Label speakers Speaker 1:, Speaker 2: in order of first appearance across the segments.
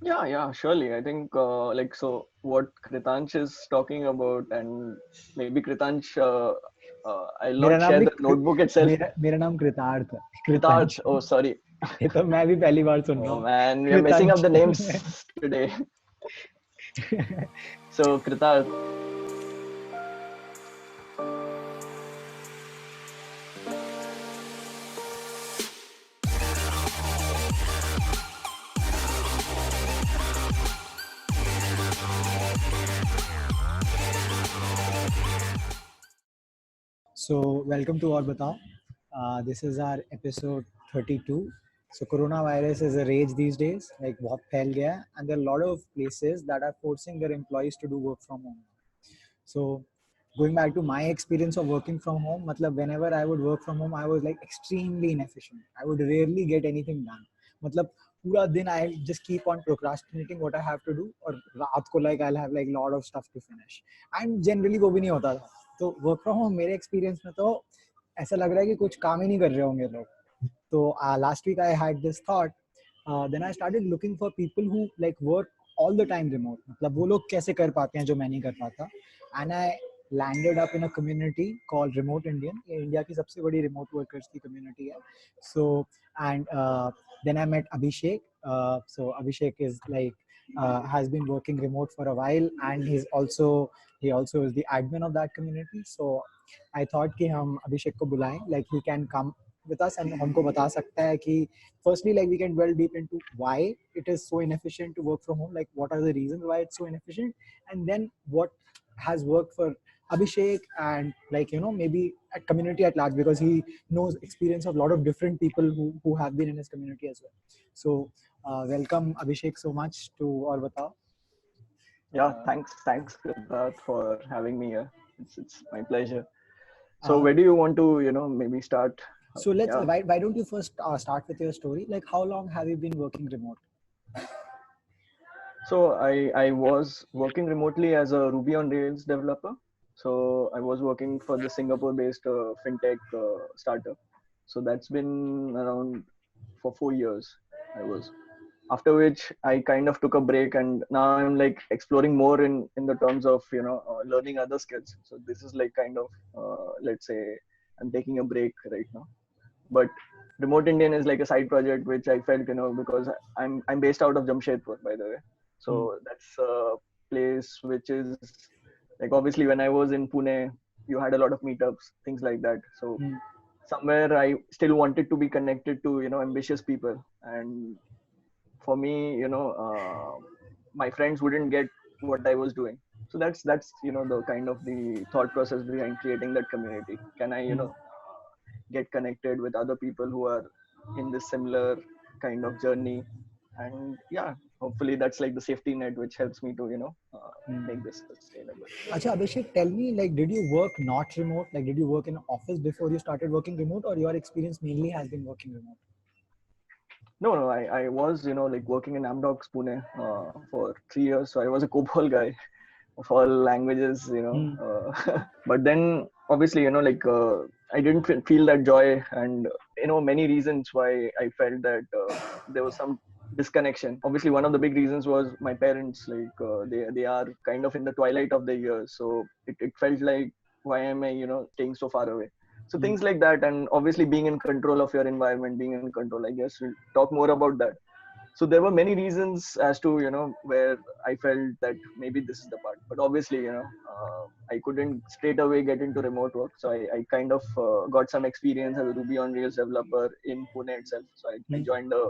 Speaker 1: Yeah, surely. I think so what Kritansh is talking about, and maybe Kritansh, I'll
Speaker 2: मेरा
Speaker 1: not
Speaker 2: नाम
Speaker 1: share
Speaker 2: भी
Speaker 1: the notebook itself.
Speaker 2: मेरा मेरा नाम कृतार्थ है,
Speaker 1: Kritansh,
Speaker 2: कृतांश।
Speaker 1: oh sorry.
Speaker 2: ये तो मैं भी पहली बार सुन रहा
Speaker 1: Oh
Speaker 2: हूँ।
Speaker 1: man, we are messing up
Speaker 2: कृतांश।
Speaker 1: the names today. So Kritarth,
Speaker 2: So, welcome to Aur Batao. This is our episode 32. So, coronavirus is a rage these days, like बहुत फैल गया है, and there are a lot of places that are forcing their employees to do work from home. So, going back to my experience of working from home, मतलब whenever I would work from home, I was like extremely inefficient. I would rarely get anything done. मतलब पूरा दिन I just keep on procrastinating what I have to do, और रात को like I'll have like lot of stuff to finish. And generally वो भी नहीं होता था. तो वर्क फ्रॉम होम मेरे एक्सपीरियंस में तो ऐसा लग रहा है कि कुछ काम ही नहीं कर रहे होंगे लोग. तो last week I had this thought, then I started looking for people who like work all the time remote. मतलब वो लोग कैसे कर पाते हैं जो मैं नहीं कर पाता. And I landed up in a community called Remote Indian. ये इंडिया की सबसे बड़ी रिमोट वर्कर्स की कम्युनिटी है. So and then I met Abhishek. So Abhishek is like has been working remote for a while, and he also is the admin of that community. So I thought कि हम अभिषेक को बुलाएं, like he can come with us and हमको बता सकता है कि firstly like we can dwell deep into why it is so inefficient to work from home, like what are the reasons why it's so inefficient, and then what has worked for Abhishek, and like maybe at community at large, because he knows experience of a lot of different people who have been in his community as well. So welcome Abhishek so much to Aur Batao.
Speaker 1: yeah,
Speaker 2: Uh,
Speaker 1: thanks Kritarth for having me here. It's my pleasure. So
Speaker 2: uh,
Speaker 1: where do you want to, maybe start?
Speaker 2: so let's
Speaker 1: Yeah.
Speaker 2: why don't you first start with your story, like how long have you been working remote?
Speaker 1: So I was working remotely as a Ruby on Rails developer. So I was working for the Singapore-based fintech startup. So that's been around for 4 years. I was. After which I kind of took a break, and now I'm like exploring more in the terms of learning other skills. So this is like kind of let's say I'm taking a break right now. But Remote Indian is like a side project which I felt, because I'm based out of Jamshedpur, by the way.
Speaker 2: Hmm.
Speaker 1: So that's a place which is like, obviously when I was in Pune, you had a lot of meetups, things like that. So
Speaker 2: Hmm.
Speaker 1: somewhere I still wanted to be connected to ambitious people, and for me, my friends wouldn't get what I was doing. So that's the kind of the thought process behind creating that community. Can I
Speaker 2: Hmm.
Speaker 1: get connected with other people who are in this similar kind of journey, and yeah, hopefully that's like the safety net which helps me to
Speaker 2: Hmm.
Speaker 1: make this sustainable.
Speaker 2: Acha, Abhishek, tell me, like, did you work not remote? Like, did you work in an office before you started working remote, or your experience mainly has been working remote?
Speaker 1: No, I was like working in Amdocs Pune for 3 years, so I was a COBOL guy of all languages,
Speaker 2: Hmm.
Speaker 1: but then obviously like I didn't feel that joy, and many reasons why I felt that there was some disconnection. Obviously one of the big reasons was my parents, like they are kind of in the twilight of their years, so it felt like, why am I staying so far away? So
Speaker 2: Hmm.
Speaker 1: things like that, and obviously being in control of your environment, being in control, I guess we'll talk more about that. So there were many reasons as to where I felt that maybe this is the part, but obviously I couldn't straight away get into remote work. So I kind of got some experience as a Ruby on Rails developer in Pune itself. So I
Speaker 2: Hmm.
Speaker 1: joined a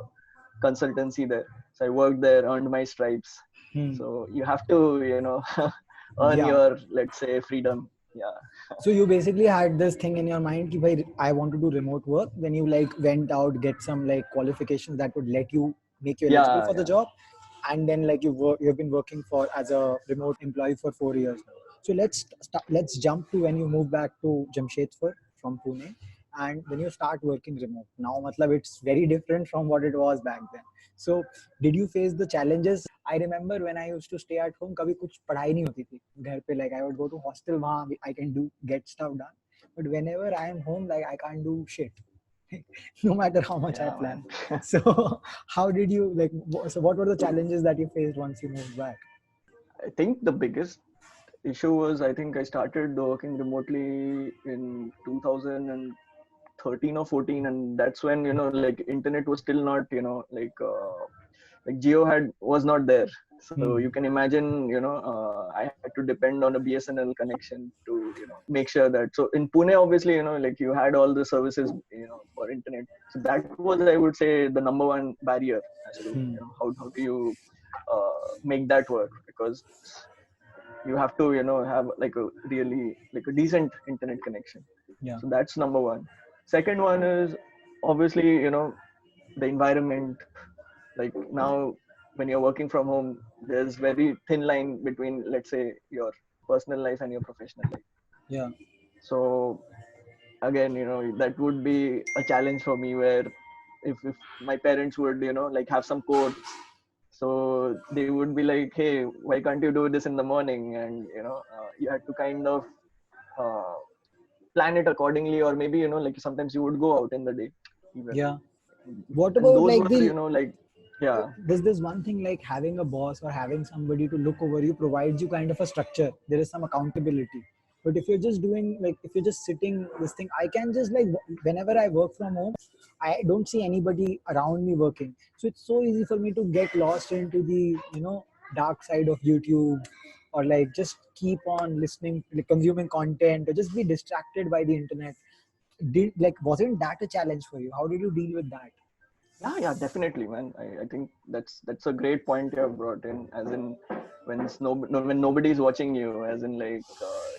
Speaker 1: consultancy there. So I worked there, earned my stripes.
Speaker 2: Hmm.
Speaker 1: So you have to earn
Speaker 2: Yeah.
Speaker 1: your, let's say, freedom. Yeah.
Speaker 2: So you basically had this thing in your mind, कि भाई, I want to do remote work. Then you like went out, get some like qualifications that would let you make you eligible
Speaker 1: Yeah,
Speaker 2: for the
Speaker 1: yeah.
Speaker 2: job, and then like you've been working for as a remote employee for 4 years now. So let's jump to when you moved back to Jamshedpur from Pune, and when you start working remote now. मतलब it's very different from what it was back then. So did you face the challenges? I remember when I used to stay at home, कभी कुछ पढ़ाई नहीं होती थी घर पे. Like I would go to hostel, वहाँ I can do get stuff done. But whenever I am home, like I can't do shit. no matter how much I
Speaker 1: Yeah,
Speaker 2: plan.
Speaker 1: man.
Speaker 2: So how did you like? So what were the challenges that you faced once you moved back?
Speaker 1: I think the biggest issue was I think I started working remotely in 2013 or 14, and that's when like internet was still not like Geo was not there. So
Speaker 2: Hmm.
Speaker 1: you can imagine, I had to depend on a BSNL connection to, make sure that. So in Pune, obviously, like you had all the services, for internet. So that was, I would say, the number one barrier as to,
Speaker 2: Hmm.
Speaker 1: how do you make that work, because you have to, have like a really like a decent internet connection.
Speaker 2: Yeah.
Speaker 1: So that's number one. Second one is obviously, the environment. Like now, when you're working from home, there's very thin line between, let's say, your personal life and your professional life.
Speaker 2: Yeah.
Speaker 1: So again, that would be a challenge for me, where if my parents would, like have some course, so they would be like, hey, why can't you do this in the morning? And you had to kind of uh, plan it accordingly, or maybe, like sometimes you would go out in the day even.
Speaker 2: Yeah. What
Speaker 1: And
Speaker 2: about
Speaker 1: those
Speaker 2: like
Speaker 1: were,
Speaker 2: the
Speaker 1: like, yeah.
Speaker 2: there's this one thing like having a boss or having somebody to look over you provides you kind of a structure. There is some accountability. But if you're just doing like if you're just sitting this thing, I can just like whenever I work from home, I don't see anybody around me working. So it's so easy for me to get lost into the dark side of YouTube, or like just keep on listening, like consuming content, or just be distracted by the internet. Did like wasn't that a challenge for you? How did you deal with that?
Speaker 1: Yeah, definitely, man. I think that's a great point you have brought in, as in when when nobody's watching you, as in like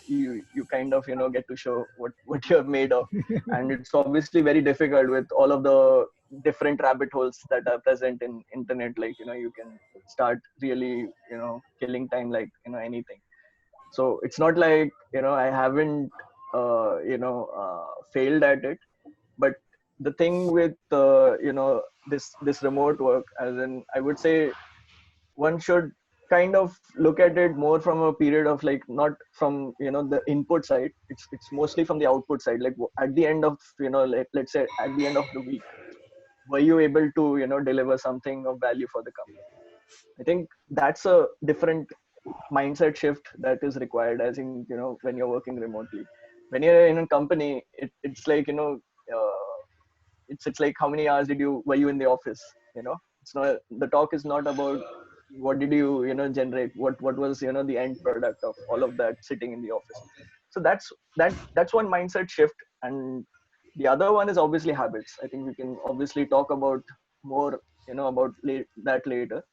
Speaker 1: you kind of get to show what you're made of. And it's obviously very difficult with all of the different rabbit holes that are present in internet. Like you can start really killing time, like anything. So it's not like I haven't failed at it. But the thing with this remote work, as in, I would say, one should kind of look at it more from a period of, like, not from the input side. It's mostly from the output side. Like at the end of, let's say, at the end of the week, were you able to deliver something of value for the company? I think that's a different mindset shift that is required. I think when you're working remotely, when you're in a company, it's like it's like, how many hours were you in the office? It's not, the talk is not about what did you generate, what was the end product of all of that sitting in the office. So that's one mindset shift. And the other one is obviously habits. I think we can obviously talk about more about that later.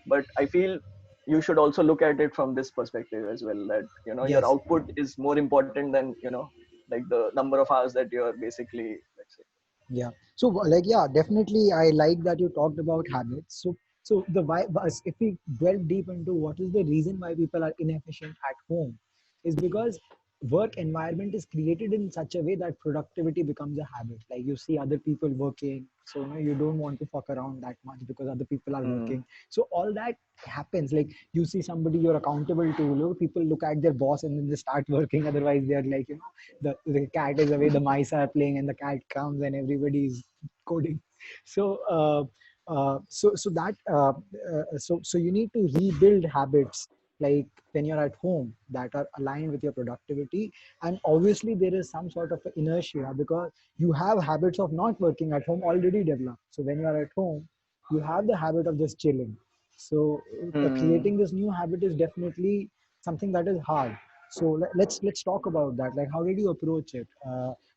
Speaker 1: But I feel you should also look at it from this perspective as well, that your
Speaker 2: Yes.
Speaker 1: output is more important than like the number of hours that you're basically, let's say.
Speaker 2: Yeah. So like yeah, definitely I like that you talked about habits. So the why if we delve deep into what is the reason why people are inefficient at home is because work environment is created in such a way that productivity becomes a habit. Like you see other people working, so you don't want to fuck around that much because other people are
Speaker 1: Mm,
Speaker 2: working. So all that happens. Like you see somebody you're accountable to, people look at their boss and then they start working. Otherwise they are like, the cat is away, the mice are playing, and the cat comes and everybody's coding. So so you need to rebuild habits like when you're at home that are aligned with your productivity. And obviously there is some sort of inertia because you have habits of not working at home already developed. So when you are at home, you have the habit of just chilling. So
Speaker 1: mm.
Speaker 2: creating this new habit is definitely something that is hard. So let's talk about that. Like, how did you approach it?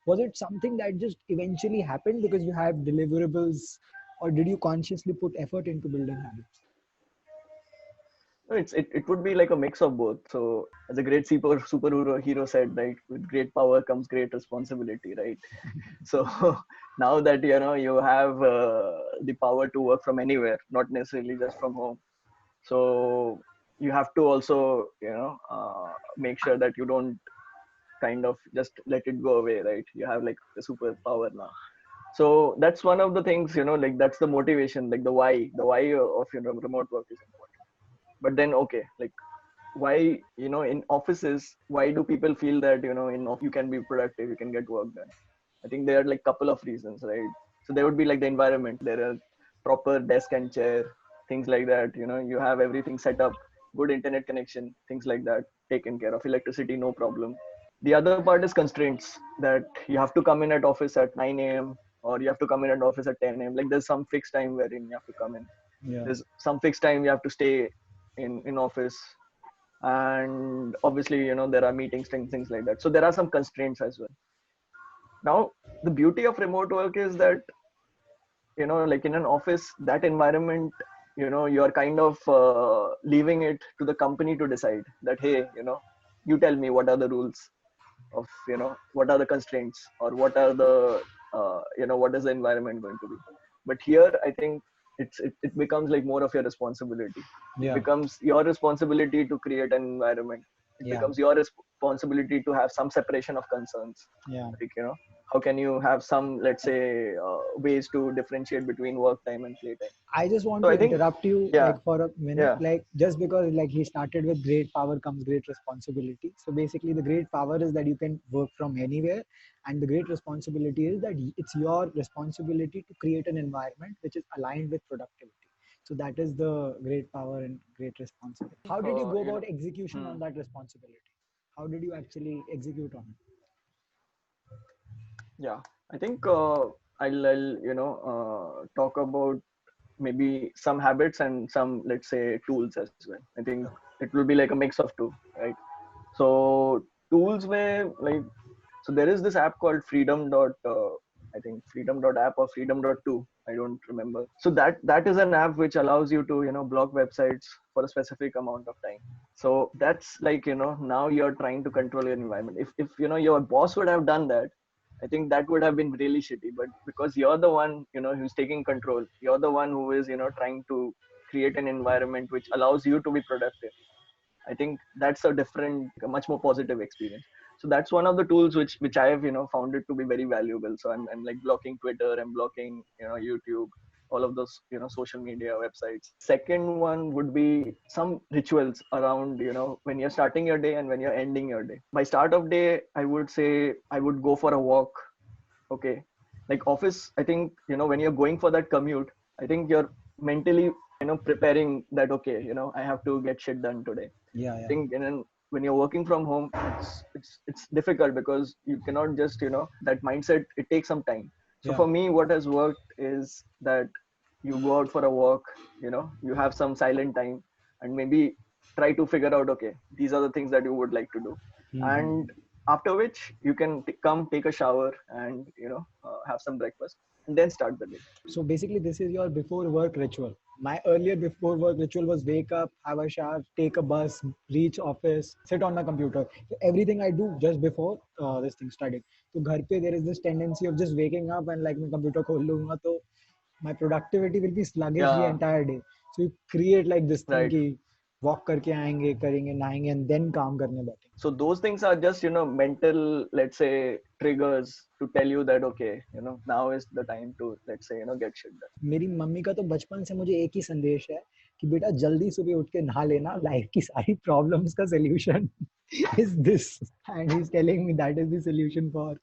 Speaker 2: Was it something that just eventually happened because you had deliverables, or did you consciously put effort into building habits?
Speaker 1: No, it would be like a mix of both. So as a great superhero hero said, right, with great power comes great responsibility, right? So now that you have the power to work from anywhere, not necessarily just from home. So you have to also make sure that you don't kind of just let it go away, right? You have like a superpower now. So that's one of the things, like that's the motivation, like the why of remote work is important. But then, okay, like, why in offices, why do people feel that you can be productive, you can get work done? I think there are like couple of reasons, right? So there would be like the environment. There are proper desk and chair, things like that. You have everything set up, good internet connection, things like that, taken care of. Electricity, no problem. The other part is constraints, that you have to come in at office at 9 a.m. or you have to come in at office at 10 a.m. Like there's some fixed time wherein you have to come in.
Speaker 2: Yeah.
Speaker 1: There's some fixed time you have to stay in office, and obviously there are meetings, things like that. So there are some constraints as well. Now the beauty of remote work is that like in an office, that environment, you are kind of leaving it to the company to decide that, hey, you tell me what are the rules of, what are the constraints, or what are the what is the environment going to be. But here I think it becomes like more of your responsibility. It
Speaker 2: Yeah.
Speaker 1: becomes your responsibility to create an environment. It
Speaker 2: Yeah.
Speaker 1: becomes your responsibility to have some separation of concerns.
Speaker 2: Yeah.
Speaker 1: Like how can you have some, let's say, ways to differentiate between work time and play time.
Speaker 2: I just want
Speaker 1: So
Speaker 2: to
Speaker 1: I think,
Speaker 2: interrupt you
Speaker 1: yeah,
Speaker 2: like for a minute.
Speaker 1: yeah,
Speaker 2: Like just because like he started with great power comes great responsibility. So basically the great power is that you can work from anywhere, and the great responsibility is that it's your responsibility to create an environment which is aligned with productivity. So that is the great power and great responsibility. How did you go
Speaker 1: you
Speaker 2: about
Speaker 1: know
Speaker 2: execution
Speaker 1: hmm.
Speaker 2: on that responsibility? How did you actually execute on it?
Speaker 1: Yeah, I think I'll talk about maybe some habits and some, let's say, tools as well. I think it will be like a mix of two, right? So tools may like, so there is this app called Freedom dot I think Freedom dot app or Freedom dot two, I don't remember. So that is an app which allows you to block websites for a specific amount of time. So that's like, now you're trying to control your environment. If your boss would have done that, I think that would have been really shitty. But because you're the one, who's taking control, you're the one who is, trying to create an environment which allows you to be productive. I think that's a different, a much more positive experience. So that's one of the tools which I have, found it to be very valuable. So I'm like blocking Twitter, I'm blocking, YouTube, all of those, social media websites. Second one would be some rituals around, when you're starting your day and when you're ending your day. By start of day, I would say I would go for a walk. Okay. Like office, I think, when you're going for that commute, I think you're mentally, preparing that, okay, I have to get shit done today.
Speaker 2: Yeah,
Speaker 1: I
Speaker 2: yeah,
Speaker 1: think, when you're working from home, it's difficult because you cannot just, that mindset, it takes some time. So
Speaker 2: yeah,
Speaker 1: for me, what has worked is that you go out for a walk, you have some silent time, and maybe try to figure out, okay, these are the things that you would like to do.
Speaker 2: hmm,
Speaker 1: And after which you can come take a shower and have some breakfast and then start the day.
Speaker 2: So basically, this is your before work ritual. My earlier before work ritual was wake up, have a shower, take a bus, reach office, sit on my computer. So everything I do just before this thing studying. So घर पे there is this tendency of just waking up and like मैं computer खोल लूँगा तो my productivity will be sluggish the
Speaker 1: Yeah,
Speaker 2: entire day. So you create like this thing
Speaker 1: right.
Speaker 2: कि walk करके आएंगे करेंगे नहाएंगे and then काम करने बैठेंगे.
Speaker 1: So those things are just mental, let's say, triggers to tell you that, okay, now is the time to, let's say, get shit done.
Speaker 2: मेरी mummy का तो बचपन से मुझे एक ही संदेश है कि बेटा जल्दी सुबह उठ के नहा लेना लाइफ की सारी प्रॉब्लम्स का solution is this, and he's telling me that is the solution for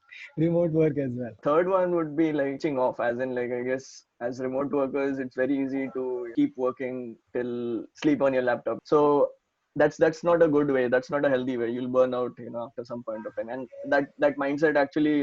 Speaker 2: remote work as well.
Speaker 1: Third one would be like switching off, as in, like, I guess as remote workers, it's very easy to keep working till sleep on your laptop. So that's not a good way. That's not a healthy way. You'll burn out, after some point of time. And that mindset actually,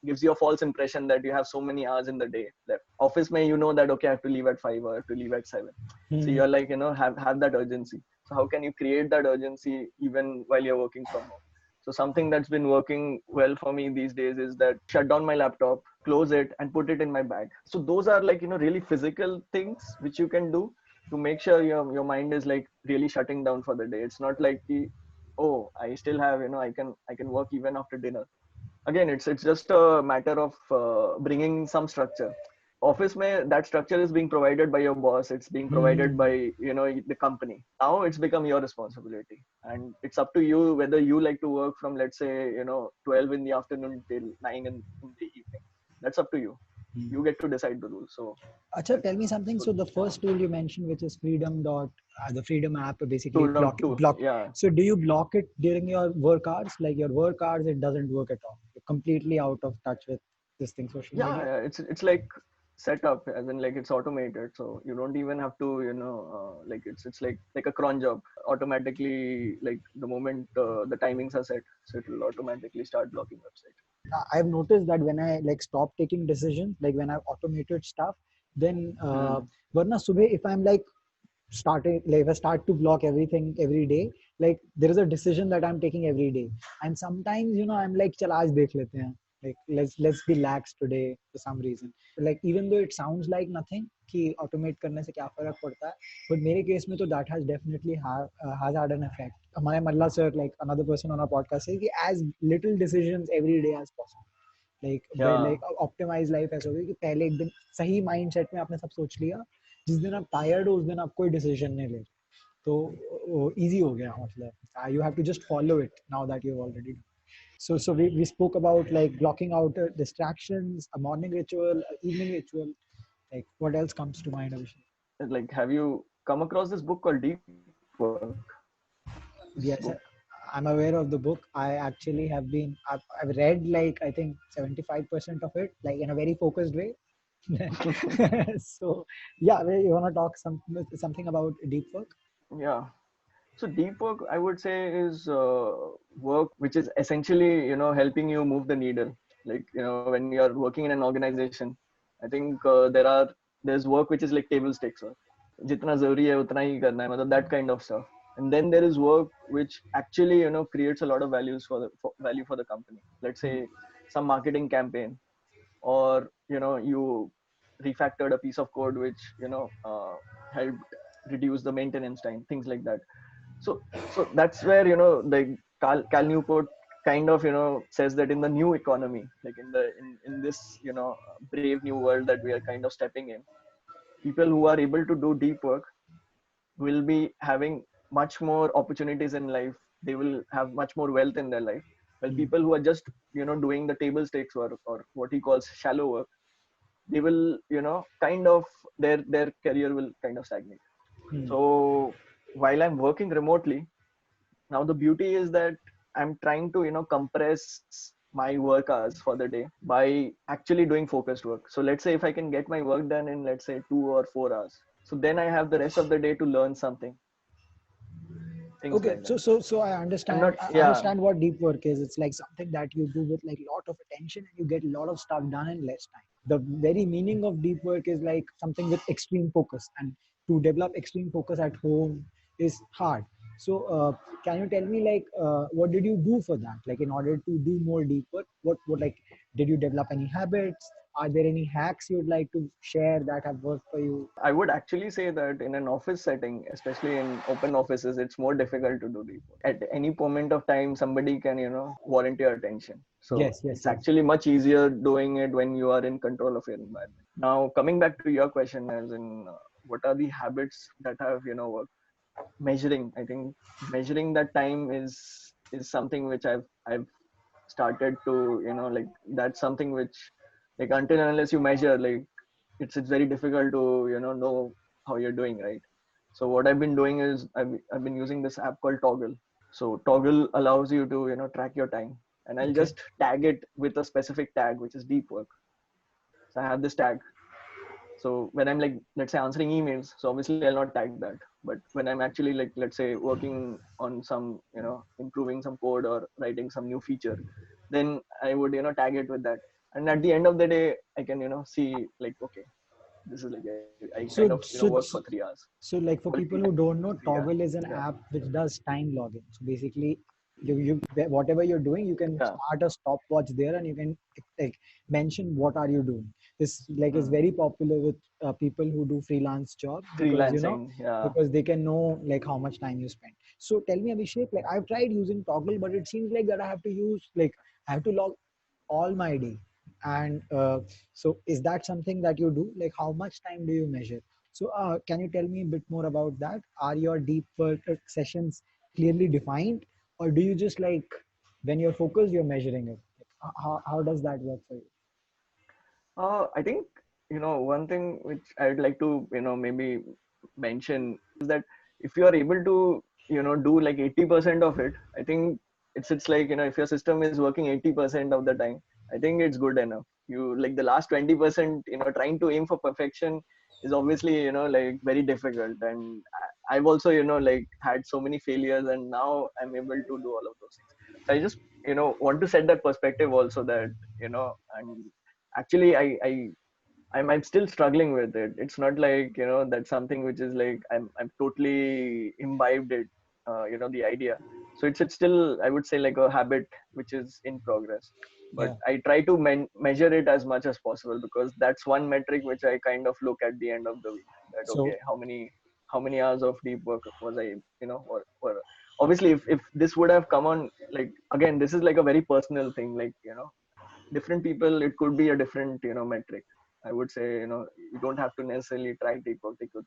Speaker 1: gives you a false impression that you have so many hours in the day left. Office may, that, okay, I have to leave at 5 or I have to leave at 7. So
Speaker 2: Hmm.
Speaker 1: you're like, have that urgency. So how can you create that urgency even while you're working from home? So something that's been working well for me these days is that shut down my laptop, close it, and put it in my bag. So those are like, really physical things which you can do to make sure your mind is like really shutting down for the day. It's not like oh, I still have, I can work even after dinner. Again, it's just a matter of bringing some structure. Office may that structure is being provided by your boss, it's being provided
Speaker 2: Hmm.
Speaker 1: by the company. Now it's become your responsibility, and it's up to you whether you like to work from, let's say, 12 in the afternoon till 9 in the evening. That's up to you.
Speaker 2: Hmm.
Speaker 1: You get to decide the rules. So
Speaker 2: Acha, tell me something.
Speaker 1: so
Speaker 2: So the first tool you mentioned, which is Freedom dot, the Freedom app, basically
Speaker 1: tool not tool,
Speaker 2: block.
Speaker 1: yeah.
Speaker 2: So do you block it during your work hours? Like your work hours, it doesn't work at all. You're completely out of touch with. this thing, social
Speaker 1: Yeah,
Speaker 2: media?
Speaker 1: yeah, it's like set up, as in like it's automated, so you don't even have to, like it's like a cron job. Automatically, like the moment the timings are set, so it will automatically start blocking website.
Speaker 2: I've noticed that when I like stop taking decisions, like when I've automated stuff, then
Speaker 1: Hmm.
Speaker 2: varna subah if I'm like started like if I start to block everything every day, like there is a decision that I'm taking every day, and sometimes I'm like चल आज देख लेते हैं, like let's be lax today for some reason. Like even though it sounds like nothing कि automate करने से क्या फर्क पड़ता है, but मेरे केस में तो that has definitely has had an effect. हमारे मल्ला sir, like another person on our podcast, says कि as little decisions every day as possible.
Speaker 1: Yeah,
Speaker 2: like optimize life ऐसा होगी कि पहले एक दिन सही माइंडसेट में आपने सब सोच लिया, जिस दिन आप टायर्ड हो उस दिन आप कोई डिसीजन नहीं ले, तो इजी हो गया, मतलब you have to just follow it now that you've already done. So we spoke about like blocking out distractions, a morning ritual, a evening ritual. Like what else comes to mind, Abhishek?
Speaker 1: like have you come across this book called Deep Work? This book.
Speaker 2: Yes, I'm aware of the book. I actually have been, I've read like I think 75% of it, like in a very focused way. So yeah, you want to talk something about deep work?
Speaker 1: Yeah. So deep work, I would say, is work which is essentially, helping you move the needle. Like, when you're working in an organization, I think there's work which is like table stakes work. जितना जरूरी है उतना ही करना है, मतलब that kind of stuff. And then there is work which actually, creates a lot of values value for the company. Let's say some marketing campaign, or you refactored a piece of code which helped reduce the maintenance time, things like that. So that's where like Cal Newport kind of says that in the new economy, like in this brave new world that we are kind of stepping in, people who are able to do deep work will be having much more opportunities in life. They will have much more wealth in their life. While
Speaker 2: Hmm.
Speaker 1: people who are just doing the table stakes work, or what he calls shallow work, they will kind of their career will kind of stagnate.
Speaker 2: Hmm.
Speaker 1: So while I'm working remotely now, the beauty is that I'm trying to compress my work hours for the day by actually doing focused work. So let's say if I can get my work done in, let's say, 2 or 4 hours, so then I have the rest of the day to learn something, things
Speaker 2: Okay,
Speaker 1: like
Speaker 2: so
Speaker 1: that.
Speaker 2: so so I
Speaker 1: I'm
Speaker 2: understand.
Speaker 1: not,
Speaker 2: I
Speaker 1: yeah.
Speaker 2: understand what deep work is. It's like something that you do with like a lot of attention and you get a lot of stuff done in less time. The very meaning of deep work is like something with extreme focus, and to develop extreme focus at home is hard. So can you tell me like what did you do for that? Like in order to do more deep work, what like did you develop any habits? Are there any hacks you'd like to share that have worked for you?
Speaker 1: I would actually say that in an office setting, especially in open offices, it's more difficult to do deep work. At any moment of time, somebody can, warrant your attention. So
Speaker 2: Yes, yes,
Speaker 1: it's
Speaker 2: yes.
Speaker 1: actually much easier doing it when you are in control of your environment. Now, coming back to your question, as in what are the habits that have, worked? Measuring. I think measuring that time is something which I've started to, like that's something which, like, until and unless you measure, like it's very difficult to know how you're doing, right? So what I've been doing is I've been using this app called Toggle. So Toggle allows you to track your time, and I'll
Speaker 2: Okay.
Speaker 1: just tag it with a specific tag which is deep work. So I have this tag. So when I'm, like, let's say, answering emails, so obviously I'll not tag that. But when I'm actually, like, let's say, working on some improving some code or writing some new feature, then I would tag it with that. And at the end of the day, I can see, like, okay, this is like I kind of
Speaker 2: So,
Speaker 1: work
Speaker 2: so,
Speaker 1: for
Speaker 2: so,
Speaker 1: 3 hours.
Speaker 2: so like for people
Speaker 1: Quality
Speaker 2: who
Speaker 1: time
Speaker 2: don't
Speaker 1: is
Speaker 2: know,
Speaker 1: 3 hours.
Speaker 2: Toggle is an
Speaker 1: Yeah.
Speaker 2: app which does time logging. So basically, you whatever you're doing, you can
Speaker 1: Yeah.
Speaker 2: start a stopwatch there, and you can like mention what are you doing. This like is
Speaker 1: Hmm.
Speaker 2: very popular with people who do freelance jobs because
Speaker 1: Freelancing. Yeah.
Speaker 2: because they can know like how much time you spend. So tell me, Abhishek, like I've tried using Toggle, but it seems like that I have to use like I have to log all my day, and so is that something that you do? Like how much time do you measure? So, can you tell me a bit more about that? Are your deep work sessions clearly defined, or do you just like when you're focused, you're measuring it? Like, how does that work for you?
Speaker 1: I think one thing which I'd like to maybe mention is that if you are able to do like 80% of it, I think it's like if your system is working 80% of the time, I think it's good enough. you like the last 20%, trying to aim for perfection is obviously, like very difficult. And I've also, like had so many failures, and now I'm able to do all of those things. So I just, want to set that perspective also, that, and actually I'm still struggling with it. It's not like, that's something which is like I'm totally imbibed it, the idea. So it's still, I would say, like a habit which is in progress. But
Speaker 2: Yeah.
Speaker 1: I try to measure it as much as possible, because that's one metric which I kind of look at the end of the week. That
Speaker 2: So
Speaker 1: okay, how many hours of deep work was I, or obviously if this would have come on, like, again, this is like a very personal thing, like, different people, it could be a different, metric. I would say, you don't have to necessarily track deep work. They could,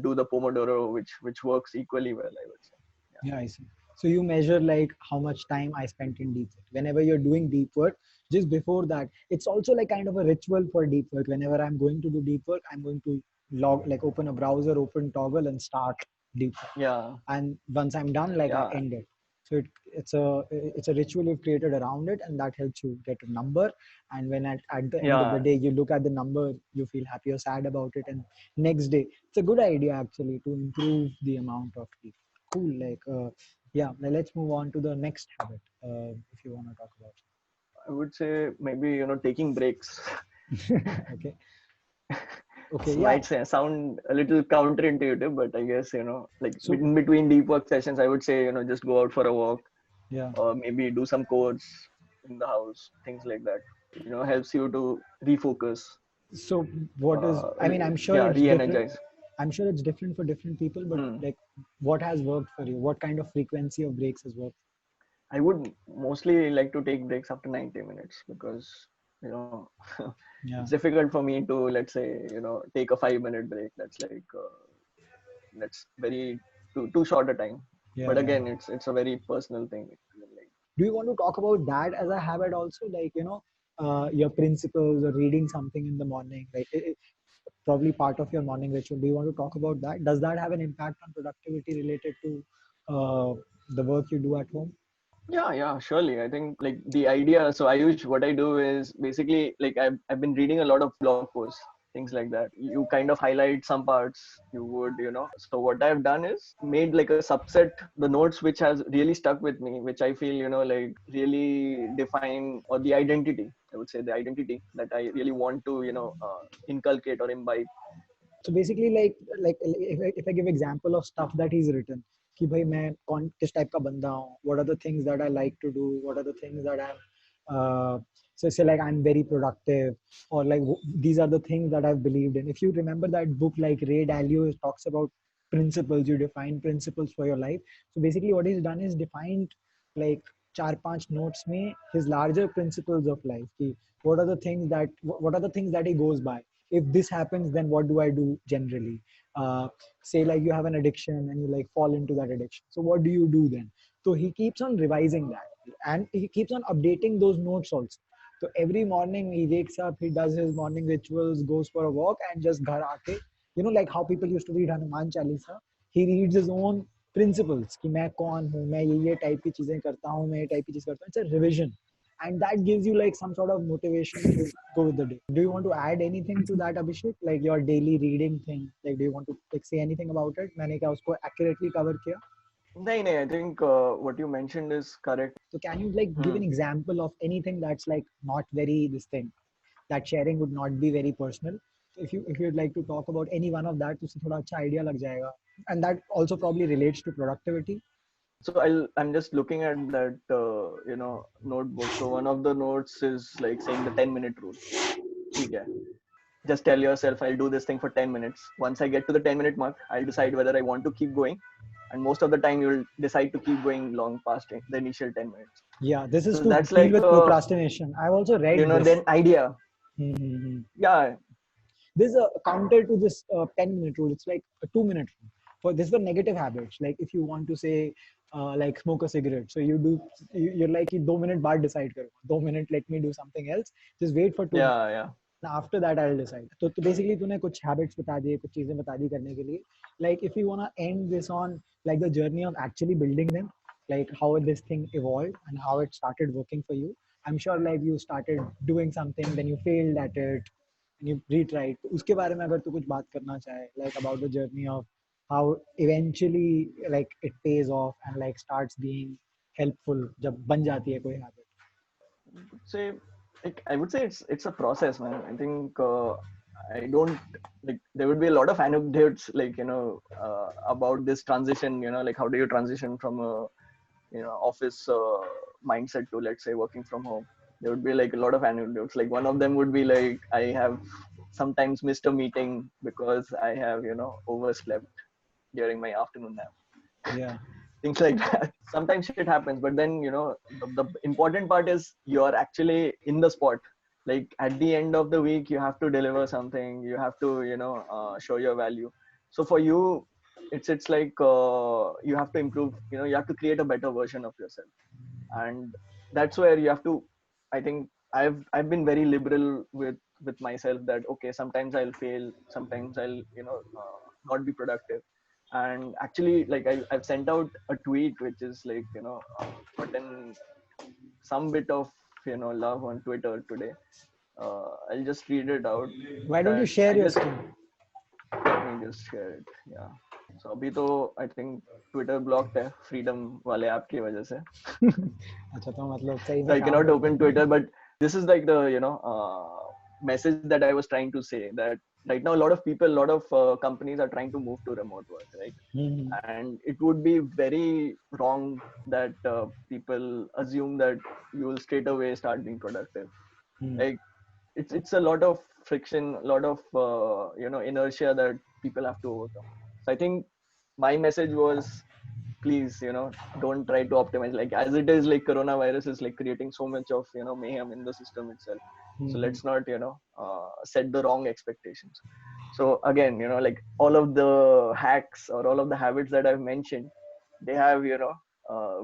Speaker 1: do the Pomodoro, which works equally well, I would say.
Speaker 2: yeah, I see. So you measure like how much time I spent in deep work. Whenever you're doing deep work, just before that, it's also like kind of a ritual for deep work. Whenever I'm going to do deep work, I'm going to log like open a browser, open Toggle, and start deep work.
Speaker 1: Yeah,
Speaker 2: And once I'm done, like I
Speaker 1: yeah,
Speaker 2: end it. So it's a ritual you've created around it, and that helps you get a number. And when at the end of the
Speaker 1: yeah,
Speaker 2: day you look at the number, you feel happy or sad about it. And next day, it's a good idea actually to improve the amount of deep. Cool. Like yeah. Now let's move on to the next habit. If you want to talk about.
Speaker 1: I would say maybe, taking breaks.
Speaker 2: Okay.
Speaker 1: This
Speaker 2: Okay. Yeah.
Speaker 1: might sound a little counterintuitive, but I guess, like
Speaker 2: So
Speaker 1: in between deep work sessions, I would say, just go out for a walk,
Speaker 2: yeah.
Speaker 1: or maybe do some chores in the house, things like that. Helps you to refocus.
Speaker 2: So what is? I mean, I'm sure
Speaker 1: Yeah,
Speaker 2: it's different.
Speaker 1: re-energize.
Speaker 2: I'm sure it's different for different people, but
Speaker 1: Hmm.
Speaker 2: like, what has worked for you? What kind of frequency of breaks has worked?
Speaker 1: I would mostly like to take breaks after 90 minutes, because, you know, it's
Speaker 2: Yeah,
Speaker 1: difficult for me to, let's say, take a 5-minute break. That's very too short a time.
Speaker 2: yeah,
Speaker 1: But
Speaker 2: yeah.
Speaker 1: again, it's a very personal thing. Like,
Speaker 2: Do you want to talk about that as a habit also? Like, your principles or reading something in the morning, like probably part of your morning ritual. Do you want to talk about that? Does that have an impact on productivity related to the work you do at home?
Speaker 1: yeah, surely. I think like the idea. So what I do is basically like I've been reading a lot of blog posts, things like that. You kind of highlight some parts. You would, So what I've done is made like a subset, the notes which has really stuck with me, which I feel, like really define, or the identity. I would say the identity that I really want to, inculcate or imbibe.
Speaker 2: So basically, like if I give example of stuff that he's written, कि भाई मैं कौन किस type का बंदा हूँ, what are the things that I like to do, what are the things that I'm so say like I'm very productive, or like these are the things that I've believed in. If you remember that book, like Ray Dalio talks about principles, you define principles for your life. So basically what he's done is defined like चार पांच notes में his larger principles of life, कि what are the things that he goes by. If this happens, then what do I do generally? Say like you have an addiction and you like fall into that addiction, so what do you do then? So he keeps on revising that, and he keeps on updating those notes also. So every morning he wakes up, he does his morning rituals, goes for a walk, and just ghar aake, like how people used to read Hanuman Chalisa, he reads his own principles कि मैं कौन हूँ, मैं ये type की चीजें करता हूँ, मैं ये टाइप की चीज करता हूँ. It's a revision, and that gives you like some sort of motivation to go with the day. Do you want to add anything to that, Abhishek? Like your daily reading thing? Like, do you want to like say anything about it? मैंने क्या उसको accurately cover किया?
Speaker 1: No, I think what you mentioned is correct.
Speaker 2: So can you like give
Speaker 1: Hmm.
Speaker 2: an example of anything that's like not very this thing, that sharing would not be very personal? So if you'd like to talk about any one of that, तो उससे थोड़ा अच्छा idea लग जाएगा. And that also probably relates to productivity.
Speaker 1: So I'm just looking at that notebook. So one of the notes is like saying the 10-minute rule. Okay. Just tell yourself I'll do this thing for 10 minutes. Once I get to the 10-minute mark, I'll decide whether I want to keep going. And most of the time you'll decide to keep going long past the initial 10 minutes.
Speaker 2: Yeah, this is
Speaker 1: So
Speaker 2: to
Speaker 1: that's
Speaker 2: deal
Speaker 1: like
Speaker 2: with procrastination. I've also read this.
Speaker 1: then idea.
Speaker 2: Mm-hmm.
Speaker 1: Yeah.
Speaker 2: There's a counter to this 10-minute rule. It's like a 2-minute rule. For this, for negative habits, like if you want to say like smoke a cigarette, so you're like कि 2 minute बाद decide करो, 2 minute let me do something else, just wait for 2 minutes.
Speaker 1: Yeah.
Speaker 2: After that I'll decide. तो basically तूने कुछ habits बता दिए, कुछ चीजें बता दी करने के लिए. Like if you wanna end this on like the journey of actually building them, like how this thing evolved and how it started working for you. I'm sure like you started doing something, then you failed at it, and you retried. तो उसके बारे में अगर तू कुछ बात करना चाहे, like about the journey of how eventually like it pays off and like starts being helpful जब बन जाती है कोई habit.
Speaker 1: Say, like I would say it's a process, man. I think I don't like there would be a lot of anecdotes like about this transition. Like how do you transition from a office mindset to, let's say, working from home. There would be like a lot of anecdotes. Like one of them would be like I have sometimes missed a meeting because I have overslept during my afternoon nap.
Speaker 2: Yeah.
Speaker 1: Things like that. Sometimes shit happens, but then the important part is you're actually in the spot. Like at the end of the week you have to deliver something, you have to show your value. So for you it's like you have to improve, you have to create a better version of yourself. And that's where you have to, I think, I've been very liberal with myself that okay, sometimes I'll fail, sometimes I'll not be productive. And actually, like I've sent out a tweet which is like gotten some bit of love on Twitter today. I'll just read it out.
Speaker 2: Why don't you
Speaker 1: That
Speaker 2: share
Speaker 1: I
Speaker 2: your
Speaker 1: just
Speaker 2: screen?
Speaker 1: Let me just share it. Yeah. So अभी तो I think Twitter blocked है freedom वाले app की वजह से.
Speaker 2: अच्छा तो मतलब सही
Speaker 1: So
Speaker 2: में
Speaker 1: I
Speaker 2: काम
Speaker 1: cannot
Speaker 2: करता
Speaker 1: open
Speaker 2: है.
Speaker 1: Twitter, but this is like the message that I was trying to say, that right now a lot of people, a lot of companies are trying to move to remote work, right?
Speaker 2: Hmm.
Speaker 1: And it would be very wrong that people assume that you will straight away start being productive.
Speaker 2: Hmm.
Speaker 1: Like it's a lot of friction, a lot of inertia that people have to overcome. So I think my message was, please don't try to optimize, like as it is, like coronavirus is like creating so much of mayhem in the system itself. So
Speaker 2: Hmm.
Speaker 1: let's not set the wrong expectations. So again, like all of the hacks or all of the habits that I've mentioned, they have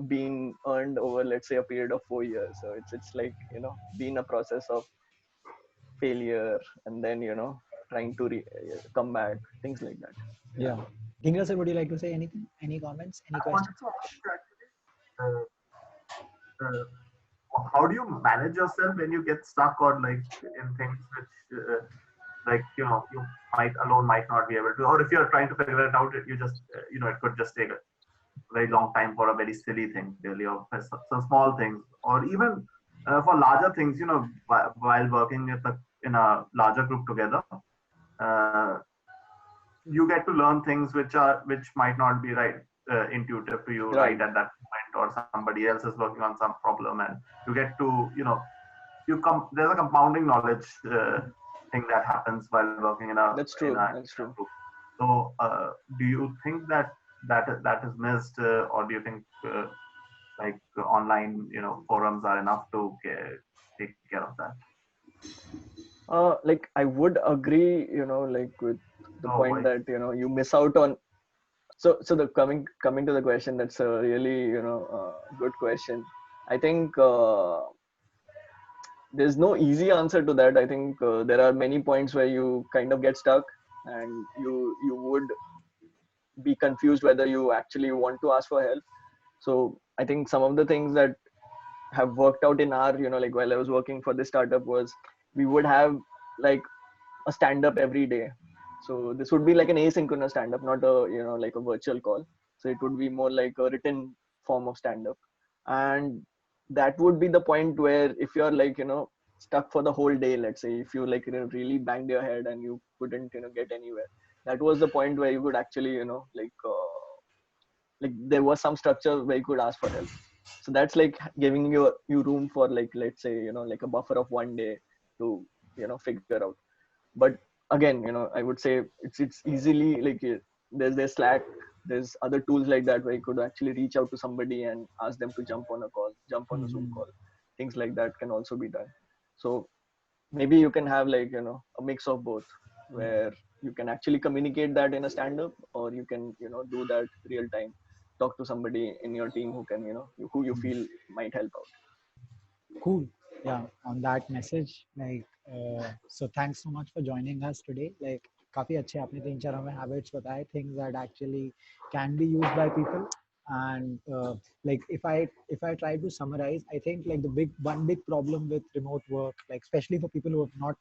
Speaker 1: been earned over, let's say, a period of 4 years. So it's like been a process of failure, and then trying to come back, things like that.
Speaker 2: Yeah. Dhingra sir, would you like to say anything? Any comments? Any
Speaker 3: I wanted
Speaker 2: questions?
Speaker 3: to ask you actually, how do you manage yourself when you get stuck or like in things which like you might not be able to, or if you're trying to figure it out, you just it could just take a very long time for a very silly thing, really, or for some small things, or even for larger things, while working in a larger group together. Uh, you get to learn things which might not be right intuitive to you right
Speaker 1: Right.
Speaker 3: at that moment, or somebody else is working on some problem, and you get to there's a compounding knowledge thing that happens while working in
Speaker 1: That's
Speaker 3: in
Speaker 1: true.
Speaker 3: a
Speaker 1: That's true.
Speaker 3: group. So do you think that is missed, or do you think like online forums are enough to take care of that?
Speaker 1: Like I would agree, like with the
Speaker 3: Oh
Speaker 1: point
Speaker 3: boy.
Speaker 1: that you miss out on. So the coming to the question, that's a really good question. I think there's no easy answer to that. I think there are many points where you kind of get stuck, and you would be confused whether you actually want to ask for help. So I think some of the things that have worked out in our like while I was working for this startup was, we would have like a stand up every day. So this would be like an asynchronous stand up, not a like a virtual call. So it would be more like a written form of stand up. And that would be the point where if you're like stuck for the whole day, let's say, if you like really banged your head and you couldn't get anywhere, that was the point where you could actually like there was some structure where you could ask for help. So that's like giving you room for, like, let's say, like a buffer of one day to figure out. But again, I would say it's easily like there's Slack, there's other tools like that where you could actually reach out to somebody and ask them to jump on a call, jump on a Zoom
Speaker 2: Mhm.
Speaker 1: call. Things like that can also be done. So maybe you can have like a mix of both, where you can actually communicate that in a stand up, or you can do that real time, talk to somebody in your team who can who you feel might help out.
Speaker 2: Cool. Yeah. On that message, like, so thanks so much for joining us today. Like, काफी अच्छे आपने तीन चार हमें habits बताए, things that actually can be used by people. And like if I try to summarize, I think like the one big problem with remote work, like especially for people who have not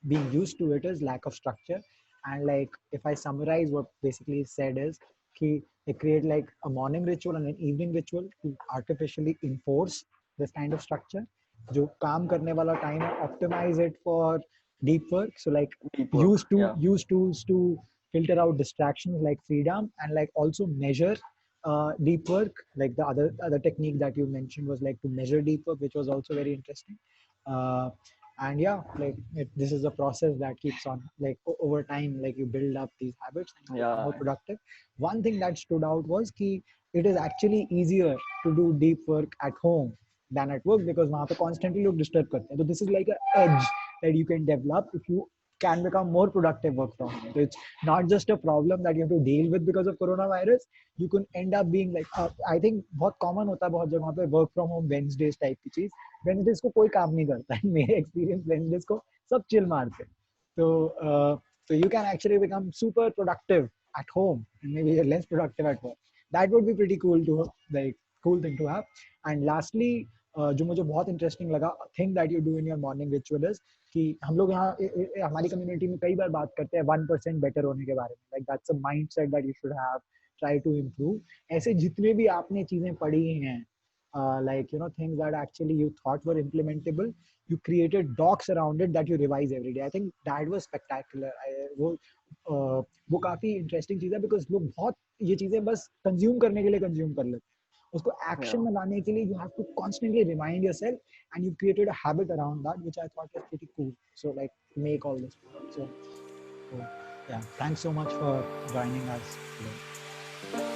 Speaker 2: being used to it, is lack of structure. And like if I summarize what basically said is कि they create like a morning ritual and an evening ritual to artificially enforce this kind of structure. जो काम करने वाला time है, optimize it for deep work. So like
Speaker 1: Deep work. Yeah.
Speaker 2: use tools to filter out distractions like freedom, and like also measure deep work. Like the other technique that you mentioned was like to measure deep work, which was also very interesting. Uh, and yeah, like this is a process that keeps on, like over time, like you build up these habits and you become
Speaker 1: Yeah.
Speaker 2: more productive. One thing that stood out was ki it is actually easier to do deep work at home than at work, because वहाँ पे constantly लोग disturb करते हैं. So this is like an edge that you can develop if you can become more productive work from home. So it's not just a problem that you have to deal with because of coronavirus. You can end up being like I think बहुत common होता है बहुत जगहों पे work from home Wednesdays type की चीज. Wednesdays को कोई काम नहीं करता है. मेरे एक्सपीरियंस वेंसडेज को सब चिल मारते हैं. So you can actually become super productive at home and maybe less productive at work. That would be pretty cool to like cool thing to have. And lastly, जो मुझे बहुत interesting लगा thing that you do in your morning ritual is कि हम लोग यहाँ हमारी community में कई बार बात करते हैं 1% बेटर होने के बारे में. Like that's a mindset that you should have, try to improve. ऐसे जितने भी आपने चीजें पढ़ी हैं, like things that actually you thought were implementable, you created docs around it that you revise every day. I think that was spectacular. वो काफी interesting चीज है बिकॉज लोग बहुत ये चीजें बस कंज्यूम करने के लिए कंज्यूम कर लेते हैं. उसको एक्शन में लाने के लिए you have to constantly remind yourself, and you created a habit around that, which I thought was pretty cool. So like make all this. So yeah, thanks so much for joining us today.